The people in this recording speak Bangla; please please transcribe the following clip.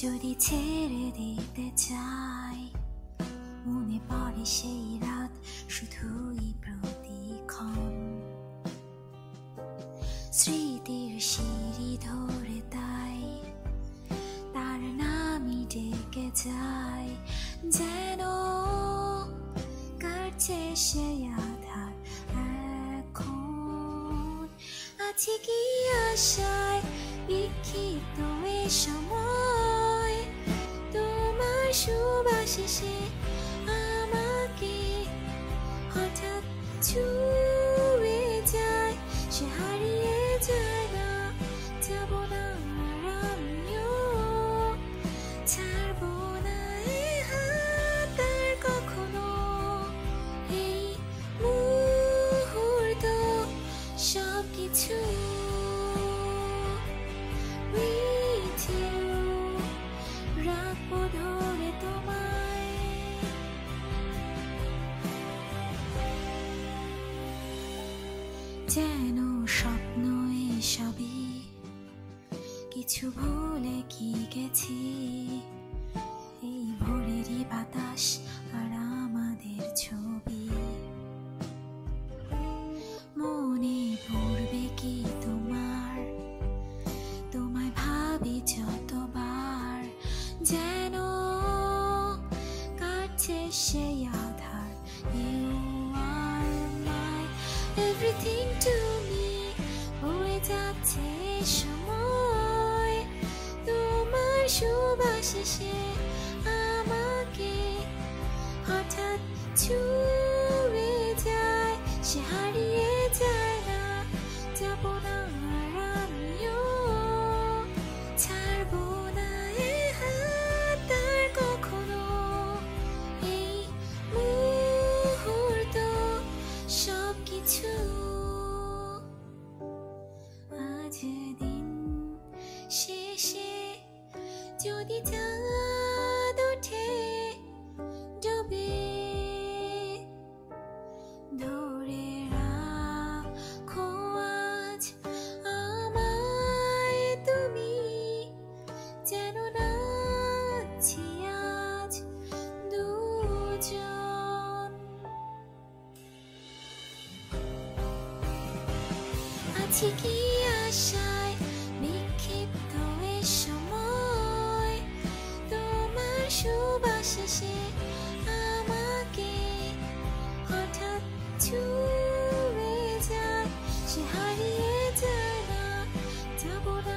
যদি ছেড়ে দিতে চাই মনে পড়ে সেই রাত শুধুই প্রতিক্ষণ স্মৃতির সিঁড়ি ধরে তাই তার নামই ডেকে যায় যেন কাটছে সেই আধার এখন আছে কি আশায় বিক্ষিপ্ত এ সময় তোমার সুবাসে আমাকে হঠাৎ ছুঁয়ে যায় সে হারিয়ে যায় না যাব না আমিও ছাড়বো না এ হাত আর কখনো এই মুহূর্ত সবকিছু with you রাখবো ধরে তোমায় যেন স্বপ্ন এসবই কিছু ভুলে কি গেছি এই ভোরেরই বাতাস আর আমাদের ছবি মনে পড়বে কি তোমার তোমায় ভাবি যতবার যেন কাটছে সেই আধার You are my everything to me হয়ে যাচ্ছে সময় তোমার সুবাসে আমাকে হঠাৎ ছুঁয়ে যায় সে হারিয়ে যায় না যাব না আমিও ছাড়বো না এ হাত আর কখনো এই মুহূর্ত সবকিছু আজ দিন শেষে যদি চাঁদ ওঠে ডুবে ধরে রাখো আজ আমায় তুমি যেন নাচি আজ দুজন আছে কি আশায় বিক্ষিপ্ত এ সময় তোমার সুবাসে আমাকে হঠাৎ ছুঁয়ে যায় সে হারিয়ে যায় না যাব না